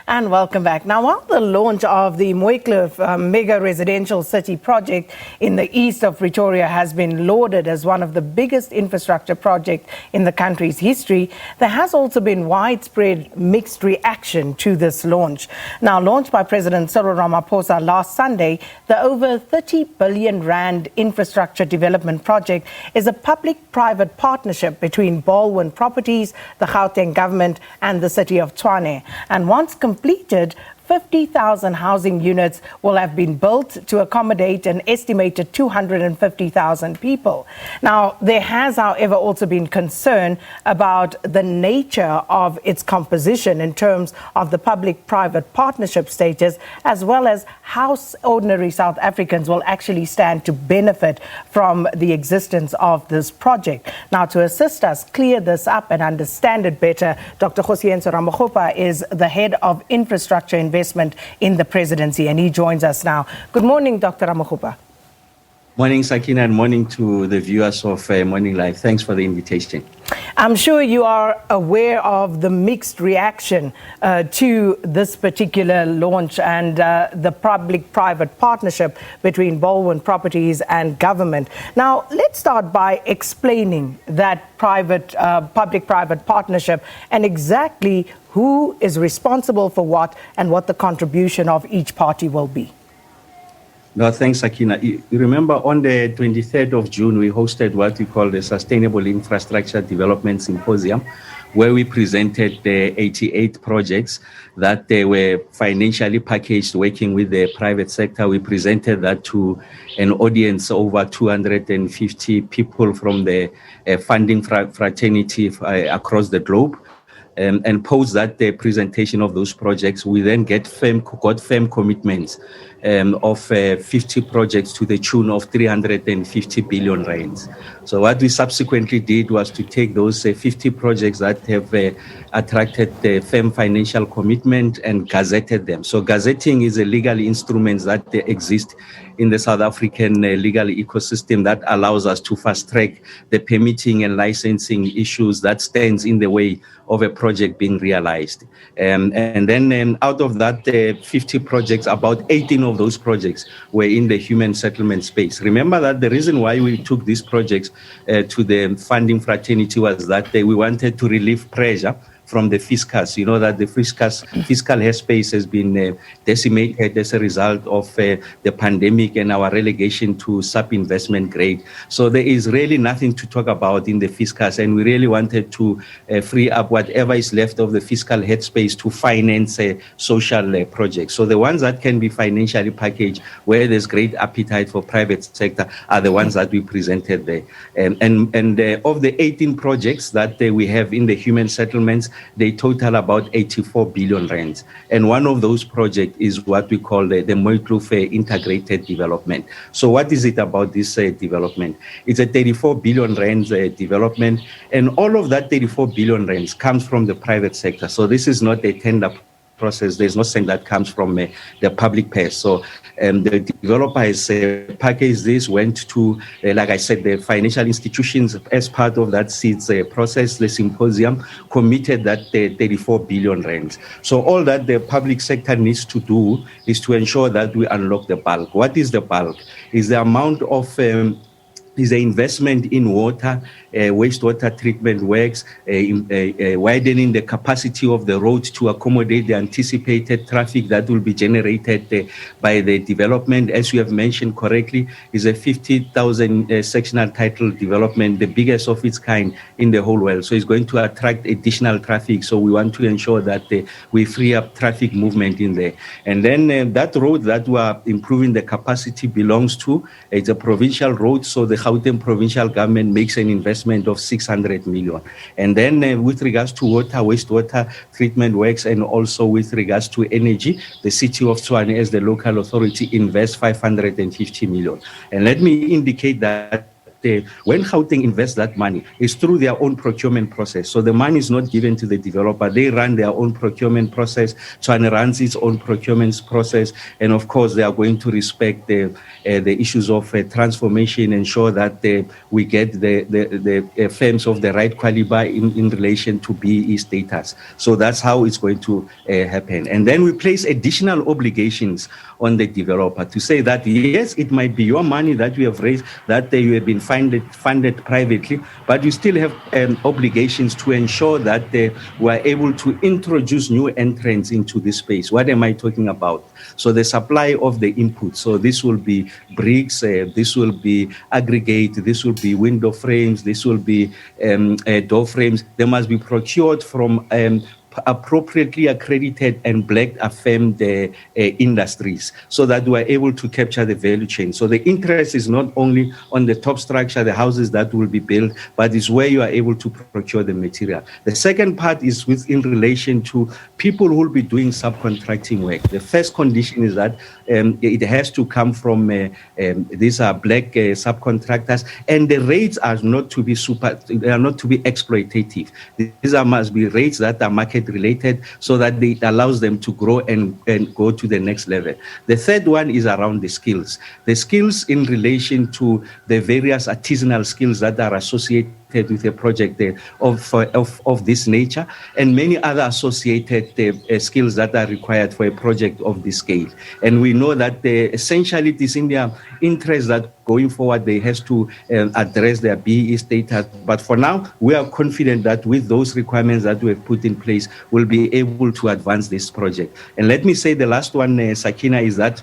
And welcome back. Now, while the launch of the Mooikloof Mega Residential City project in the east of Pretoria has been lauded as one of the biggest infrastructure projects in the country's history, there has also been widespread mixed reaction to this launch. Now, launched by President Cyril Ramaphosa last Sunday, the over 30 billion rand infrastructure development project is a public-private partnership between Balwin Properties, the Gauteng government and the City of Tshwane. And once completed, 50,000 housing units will have been built to accommodate an estimated 250,000 people. Now, there has, however, also been concern about the nature of its composition in terms of the public-private partnership status, as well as how ordinary South Africans will actually stand to benefit from the existence of this project. Now, to assist us clear this up and understand it better, Dr. Kgosientso Ramokgopa is the head of infrastructure investment in the presidency, and he joins us now. Good morning, Dr. Ramokgopa. Morning, Sakina, and morning to the viewers of Morning Live. Thanks for the invitation. I'm sure you are aware of the mixed reaction to this particular launch and the public-private partnership between Balwin Properties and government. Now, let's start by explaining that public-private partnership and exactly who is responsible for what and what the contribution of each party will be. No, thanks, Sakina. You remember on the 23rd of June, we hosted what we call the Sustainable Infrastructure Development Symposium, where we presented the 88 projects that they were financially packaged working with the private sector. We presented that to an audience over 250 people from the funding fraternity across the globe. And post that the presentation of those projects, we then got firm commitments of 50 projects to the tune of 350 billion rands. So what we subsequently did was to take those 50 projects that have attracted the firm financial commitment and gazetted them. So gazetting is a legal instrument that exist in the South African legal ecosystem that allows us to fast track the permitting and licensing issues that stands in the way of a project being realized. And then out of that 50 projects, about 18 of those projects were in the human settlement space. Remember that the reason why we took these projects to the funding fraternity was that we wanted to relieve pressure from the fiscus. You know that the fiscal airspace has been decimated as a result of the pandemic and our relegation to sub-investment grade. So there is really nothing to talk about in the fiscus, and we really wanted to free up whatever is left of the fiscal headspace to finance social projects. So the ones that can be financially packaged, where there's great appetite for private sector, are the ones that we presented there. And of the 18 projects that we have in the human settlements, they total about 84 billion rands. And one of those projects is what we call the Mooikloof integrated development. So what is it about this development? It's a 34 billion rands development, and all of that 34 billion rands comes from the private sector. So this is not a tender process. There's nothing that comes from the public purse. So the developer has packaged this, went to, like I said, the financial institutions as part of that seeds process, the symposium, committed that 34 billion rands. So all that the public sector needs to do is to ensure that we unlock the bulk. What is the bulk? Is the amount of is the investment in water, wastewater treatment works, widening the capacity of the road to accommodate the anticipated traffic that will be generated by the development. As you have mentioned correctly, is a 50,000 sectional title development, the biggest of its kind in the whole world. So it's going to attract additional traffic. So we want to ensure that we free up traffic movement in there. And then that road that we are improving the capacity belongs to, it's a provincial road. So the Gauteng provincial government makes an investment of 600 million. And then with regards to water, wastewater treatment works, and also with regards to energy, the City of Tshwane as the local authority invests 550 million. And let me indicate that when Gauteng invests that money, it's through their own procurement process. So the money is not given to the developer. They run their own procurement process. Tshwane runs its own procurement process. And of course, they are going to respect the issues of transformation, ensure that we get the firms of the right caliber in relation to BE status. So that's how it's going to happen. And then we place additional obligations on the developer to say that, yes, it might be your money that you have raised, that you have been funded privately, but you still have obligations to ensure that we are able to introduce new entrants into this space. What am I talking about? So the supply of the input. So this will be bricks, this will be aggregate, this will be window frames, this will be door frames. They must be procured from appropriately accredited and black affirmed industries, so that we are able to capture the value chain. So the interest is not only on the top structure, the houses that will be built, but it's where you are able to procure the material. The second part is in relation to people who will be doing subcontracting work. The first condition is that it has to come from these are black subcontractors, and the rates are not to be exploitative. These must be rates that are market related, so that it allows them to grow and go to the next level. The third one is around the skills. The skills in relation to the various artisanal skills that are associated with a project of this nature, and many other associated skills that are required for a project of this scale. And we know that essentially it is in their interest that going forward they have to address their BE status. But for now, we are confident that with those requirements that we have put in place, we'll be able to advance this project. And let me say the last one, Sakina, is that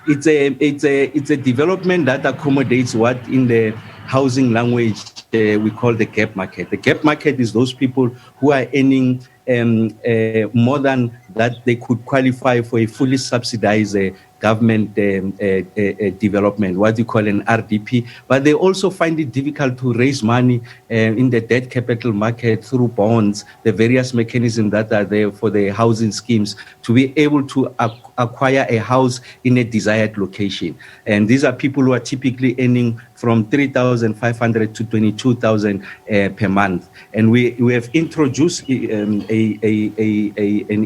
it's a development that accommodates what in the housing language we call the gap market. The gap market is those people who are earning more than that they could qualify for a fully subsidized government development, what you call an RDP, but they also find it difficult to raise money in the debt capital market through bonds, the various mechanisms that are there for the housing schemes to be able to acquire a house in a desired location. And these are people who are typically earning from 3,500 to 22,000 per month. And we have introduced an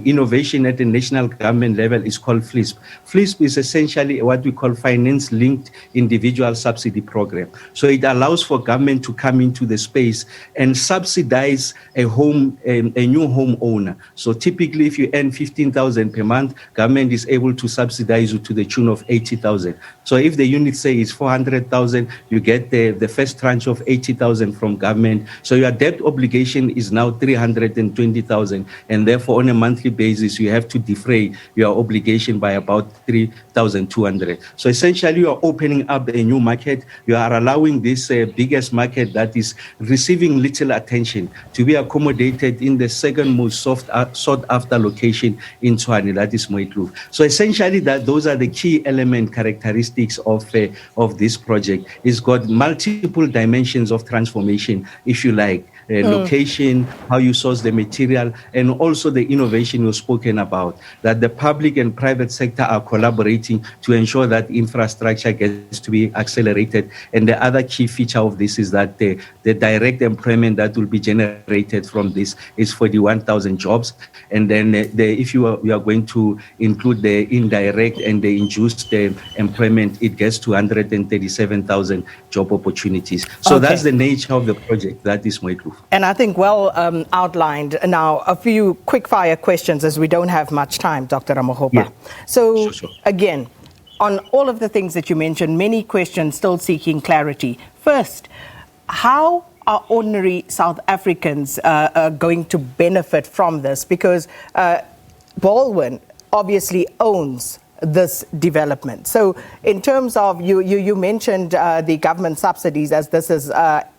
innovation at the national government level. It's called FLISP. FLISP is essentially what we call finance-linked individual subsidy program. So it allows for government to come into the space and subsidize a home, a new home owner. So typically, if you earn 15,000 per month, government is able to subsidize you to the tune of 80,000. So if the unit say is 400,000, you get the first tranche of 80,000 from government. So your debt obligation is now 320,000, and therefore on a monthly basis you have to defray your obligation by about 3,200. So essentially you are opening up a new market. You are allowing this biggest market that is receiving little attention to be accommodated in the second most sought after location in Tshwane, that is Mooikloof. So essentially those are the key element characteristics of this project. It's got multiple dimensions of transformation, if you like. Location, how you source the material, and also the innovation you've spoken about, that the public and private sector are collaborating to ensure that infrastructure gets to be accelerated. And the other key feature of this is that the direct employment that will be generated from this is 41,000 jobs. And then if you are going to include the indirect and the induced employment, it gets to 137,000 job opportunities. So that's the nature of the project. That is Mooikloof. And I think well outlined. Now, a few quick fire questions as we don't have much time, Dr. Ramokgopa. Yeah. So, Sure. Again, on all of the things that you mentioned, many questions still seeking clarity. First, how are ordinary South Africans going to benefit from this? Because Balwin obviously owns this development. So in terms of, you mentioned the government subsidies as this is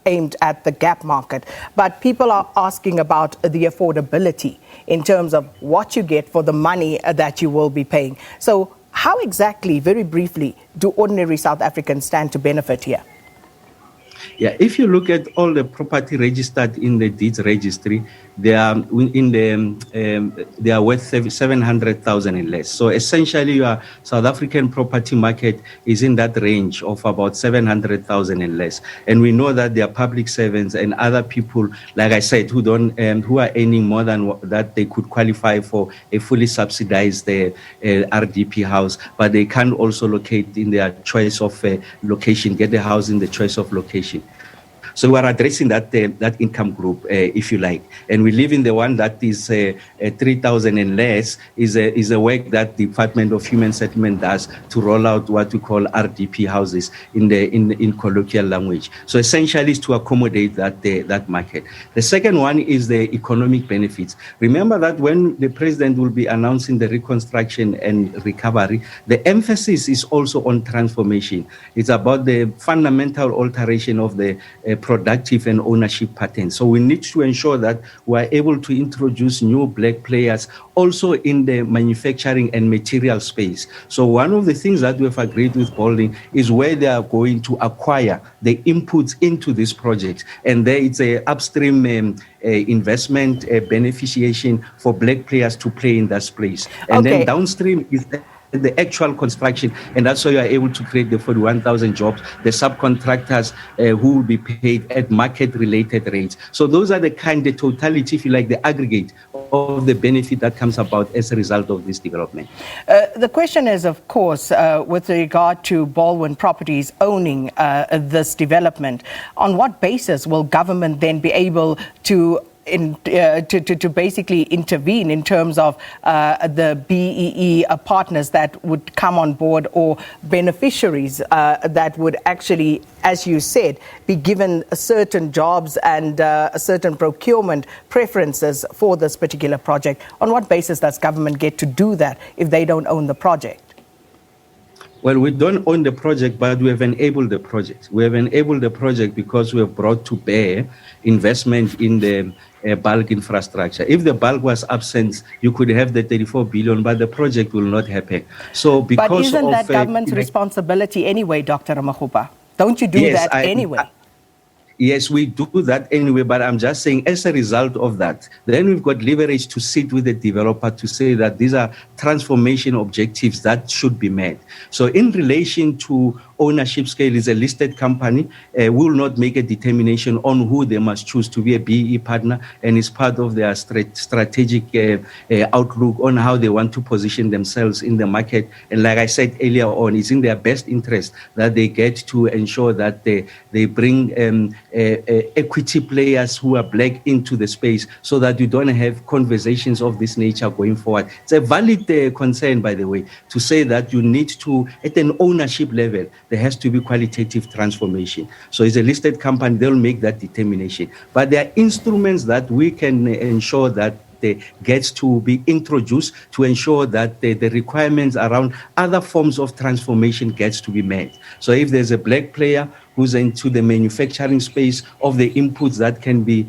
aimed at the gap market, but people are asking about the affordability in terms of what you get for the money that you will be paying. So how exactly, very briefly, do ordinary South Africans stand to benefit here? Yeah, if you look at all the property registered in the deeds registry, they are they are worth 700,000 and less. So essentially, your South African property market is in that range of about 700,000 and less. And we know that there are public servants and other people, like I said, who don't who are earning more than that they could qualify for a fully subsidized RDP house, but they can also locate in their choice of location, get a house in the choice of location. So we are addressing that income group, if you like, and we live in the one that is 3,000 and less is a work that the Department of Human Settlement does to roll out what we call RDP houses in colloquial language. So essentially, it's to accommodate that market. The second one is the economic benefits. Remember that when the president will be announcing the reconstruction and recovery, the emphasis is also on transformation. It's about the fundamental alteration of the productive and ownership patterns. So we need to ensure that we're able to introduce new black players also in the manufacturing and material space. So one of the things that we've agreed with Balwin is where they are going to acquire the inputs into this project. And there it's a upstream investment beneficiation for black players to play in that space. And then downstream is the actual construction, and that's why you are able to create the 41,000 jobs, the subcontractors who will be paid at market-related rates. So those are the totality, if you like, the aggregate of the benefit that comes about as a result of this development. The question is, of course, with regard to Balwin Properties owning this development, on what basis will government then be able to basically intervene in terms of the BEE partners that would come on board, or beneficiaries that would actually, as you said, be given certain jobs and certain procurement preferences for this particular project? On what basis does government get to do that if they don't own the project? Well, we don't own the project, but we have enabled the project. We have enabled the project because we have brought to bear investment in the bulk infrastructure. If the bulk was absent, you could have the 34 billion, but the project will not happen. So because but isn't that government's responsibility anyway, Dr. Ramokgopa? Don't you do that anyway? Yes, we do that anyway, but I'm just saying as a result of that, then we've got leverage to sit with the developer to say that these are transformation objectives that should be met. So in relation to ownership scale, is a listed company, will not make a determination on who they must choose to be a BEE partner, and is part of their strategic outlook on how they want to position themselves in the market. And like I said earlier on, it's in their best interest that they get to ensure that they bring equity players who are black into the space, so that you don't have conversations of this nature going forward. It's a valid concern, by the way, to say that you need to, at an ownership level, there has to be qualitative transformation. So as a listed company, they'll make that determination. But there are instruments that we can ensure that gets to be introduced to ensure that the requirements around other forms of transformation gets to be met. So if there's a black player who's into the manufacturing space of the inputs that can be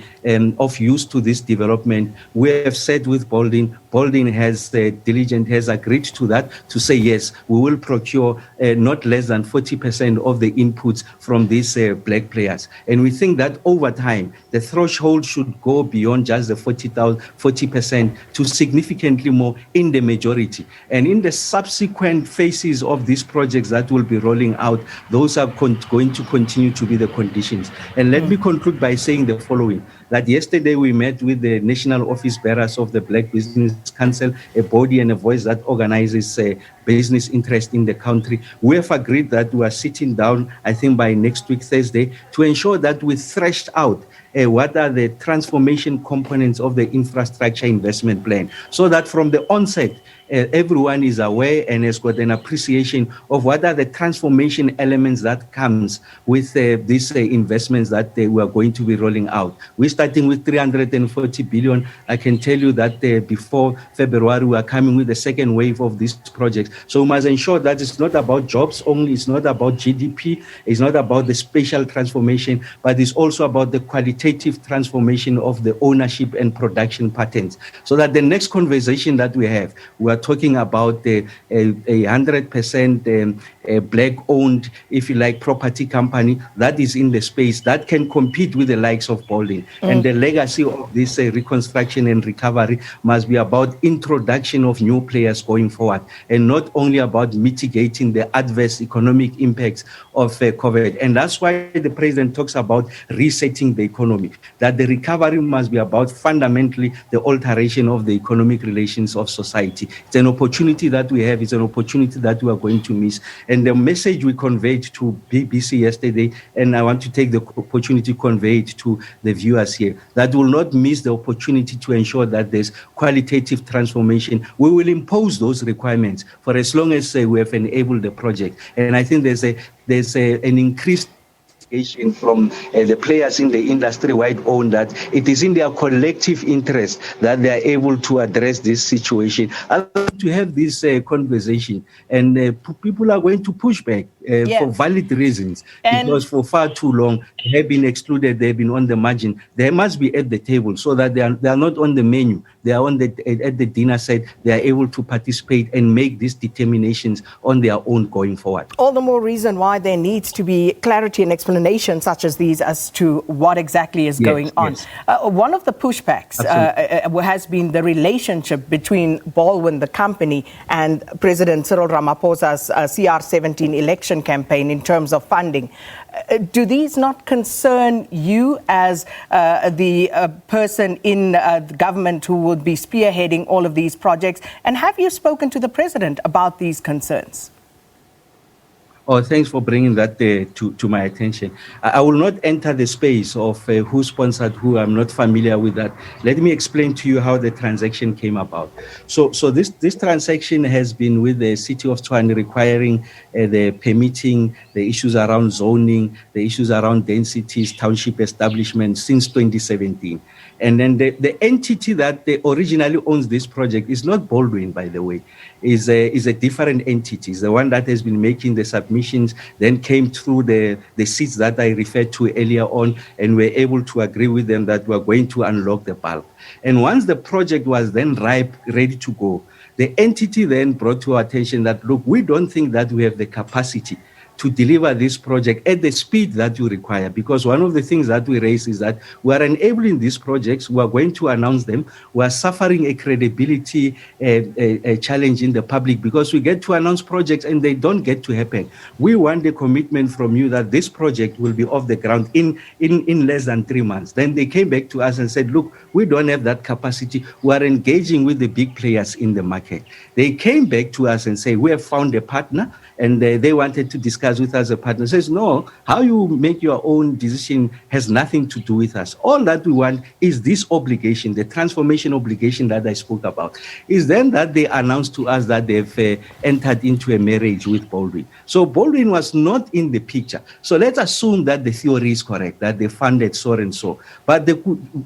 of use to this development, we have said with Balwin has agreed to that, to say, yes, we will procure not less than 40% of the inputs from these black players. And we think that over time, the threshold should go beyond just the 40% to significantly more in the majority. And in the subsequent phases of these projects that will be rolling out, those are going to continue to be the conditions. And let me conclude by saying the following, that yesterday we met with the National Office Bearers of the Black Business Council, a body and a voice that organizes business interest in the country. We have agreed that we are sitting down, I think by next week, Thursday, to ensure that we threshed out what are the transformation components of the infrastructure investment plan, so that from the onset, everyone is aware and has got an appreciation of what are the transformation elements that comes with these investments that we are going to be rolling out. We're starting with 340 billion. I can tell you that before February, we are coming with the second wave of these projects. So we must ensure that it's not about jobs only, it's not about GDP, it's not about the spatial transformation, but it's also about the qualitative transformation of the ownership and production patterns. So that the next conversation that we have, we are talking about a 100% black-owned, if you like, property company that is in the space that can compete with the likes of Balwin. And the legacy of this reconstruction and recovery must be about introduction of new players going forward, and not only about mitigating the adverse economic impacts of COVID. And that's why the president talks about resetting the economy, that the recovery must be about fundamentally the alteration of the economic relations of society. It's an opportunity that we have, it's an opportunity that we are going to miss. And the message we conveyed to BBC yesterday, and I want to take the opportunity to convey it to the viewers here, that will not miss the opportunity to ensure that there's qualitative transformation. We will impose those requirements for as long as we have enabled the project. And I think there's an increased from the players in the industry-wide own that it is in their collective interest that they are able to address this situation. I want to have this conversation, and people are going to push back for valid reasons, because for far too long they have been excluded, they have been on the margin. They must be at the table so that they are not on the menu, they are at the dinner set, they are able to participate and make these determinations on their own going forward. All the more reason why there needs to be clarity and explanation such as these as to what exactly is going on. One of the pushbacks has been the relationship between Balwin, the company, and President Cyril Ramaphosa's CR17 election campaign in terms of funding. Do these not concern you as the person in the government who would be spearheading all of these projects? And have you spoken to the president about these concerns? Oh, thanks for bringing that to my attention. I will not enter the space of who sponsored who. I'm not familiar with that. Let me explain to you how the transaction came about. So this transaction has been with the City of Tshwane, requiring the permitting, the issues around zoning, the issues around densities, township establishment since 2017. And then the entity that originally owns this project is not Balwin, by the way, is a different entity. It's the one that has been making the submissions, then came through the seats that I referred to earlier on, and were able to agree with them that we're going to unlock the bulb. And once the project was then ripe, ready to go, the entity then brought to our attention that, look, we don't think that we have the capacity to deliver this project at the speed that you require. Because one of the things that we raise is that we are enabling these projects, we are going to announce them, we are suffering a credibility a challenge in the public because we get to announce projects and they don't get to happen. We want the commitment from you that this project will be off the ground in less than 3 months. Then they came back to us and said, look, we don't have that capacity. We are engaging with the big players in the market. They came back to us and say, we have found a partner, and they wanted to discuss with us a partner. Says, no, how you make your own decision has nothing to do with us. All that we want is this obligation, the transformation obligation that I spoke about, is then that they announced to us that they've entered into a marriage with Balwin. So Balwin was not in the picture. So let's assume that the theory is correct, that they funded so and so. But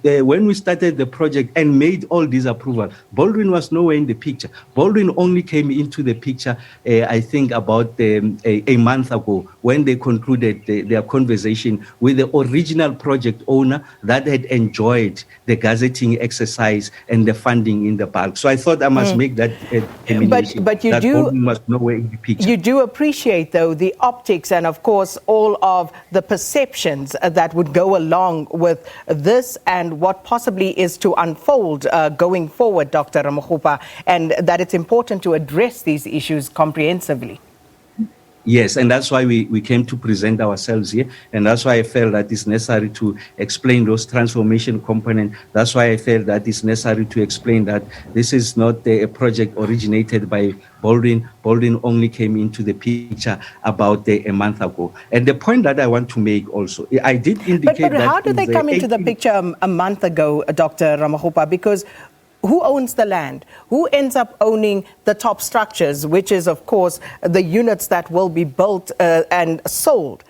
when we started the project and made all these approvals, Balwin was nowhere in the picture. Balwin only came into the picture, I think, about a month ago, when they concluded their conversation with the original project owner that had enjoyed the gazetting exercise and the funding in the bulk. So I thought I must make that determination. But you that do must nowhere in the picture. You do appreciate, though, the optics and, of course, all of the perceptions that would go along with this and what possibly is to unfold going forward, Dr. Ramokgopa, and that it's important to address these issues comprehensively. Yes, and that's why we came to present ourselves here, and that's why I felt that it's necessary to explain those transformation components. That's why I felt that it's necessary to explain that this is not a project originated by Balwin. Balwin only came into the picture about a month ago. And the point that I want to make also, I did indicate that... But how did they come into the picture a month ago, Dr. Ramokgopa? Because who owns the land? Who ends up owning the top structures, which is, of course, the units that will be built and sold?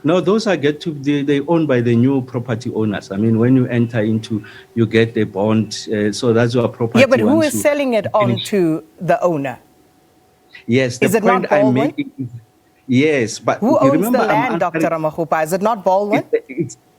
No, those are they owned by the new property owners. I mean, when you enter into, you get a bond, so that's your property. Yeah, but who is selling it on to the owner? Yes, the Is it point not I'm Balwin? making is, yes, but Who you owns remember the I'm land, Dr. answering, Ramokgopa? Is it not Balwin?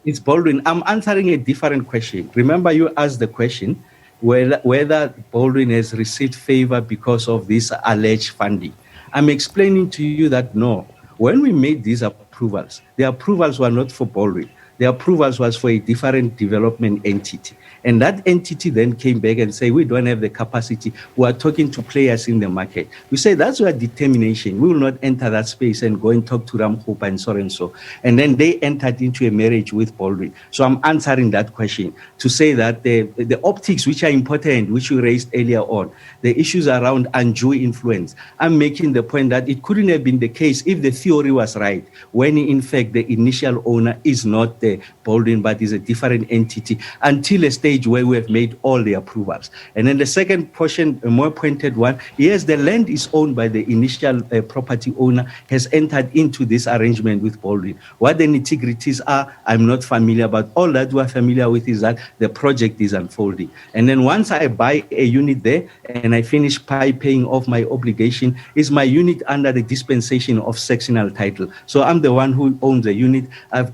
it's Baldwin. I'm answering a different question. Remember, you asked the question whether Baldwin has received favor because of this alleged funding. I'm explaining to you that no. When we made these approvals, the approvals were not for Baldwin. The approvals was for a different development entity. And that entity then came back and said, we don't have the capacity. We are talking to players in the market. We say that's our determination. We will not enter that space and go and talk to Ramokgopa and so and so. And then they entered into a marriage with Baldwin. So I'm answering that question to say that the optics, which are important, which you raised earlier on, the issues around undue influence, I'm making the point that it couldn't have been the case if the theory was right, when in fact the initial owner is not the Baldwin, but is a different entity, until a stage where we have made all the approvals. And then the second portion, a more pointed one, yes, the land is owned by the initial property owner, has entered into this arrangement with Baldwin. What the nitty-gritties are, I'm not familiar, but all that we're familiar with is that the project is unfolding. And then once I buy a unit there and I finish paying off my obligation, is my unit under the dispensation of sectional title. So I'm the one who owns the unit. I've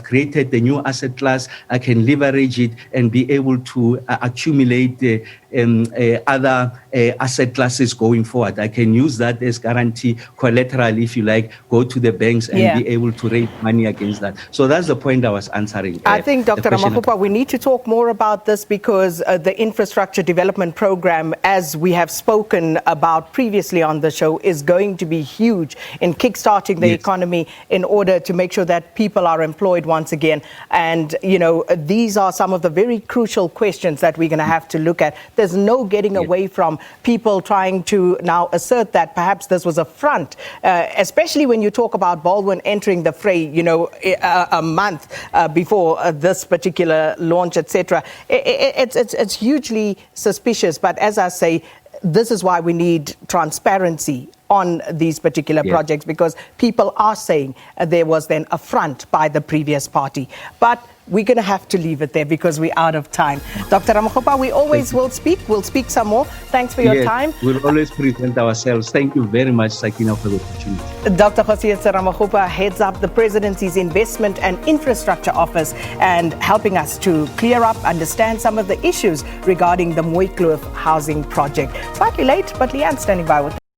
created the new asset class. I can leverage it and be able to accumulate other asset classes going forward. I can use that as guarantee collateral, if you like, go to the banks and be able to raise money against that. So that's the point I was answering. I think, Dr. Ramokgopa, we need to talk more about this because the infrastructure development program, as we have spoken about previously on the show, is going to be huge in kickstarting the economy in order to make sure that people are employed once again. And, you know, these are some of the very crucial questions that we're going to have to look at. There's no getting away from people trying to now assert that perhaps this was a front, especially when you talk about Balwin entering the fray, you know, a month before this particular launch, etc. It's hugely suspicious. But as I say, this is why we need transparency on these particular projects, because people are saying there was then a front by the previous party. But we're going to have to leave it there because we're out of time. Dr. Ramokgopa, we always will speak. We'll speak some more. Thanks for your time. We'll always present ourselves. Thank you very much, Sakina, for the opportunity. Dr. Kgosientso Ramokgopa heads up the Presidency's Investment and Infrastructure Office and helping us to clear up, understand some of the issues regarding the Mooikloof housing project. Slightly late, but Leanne standing by with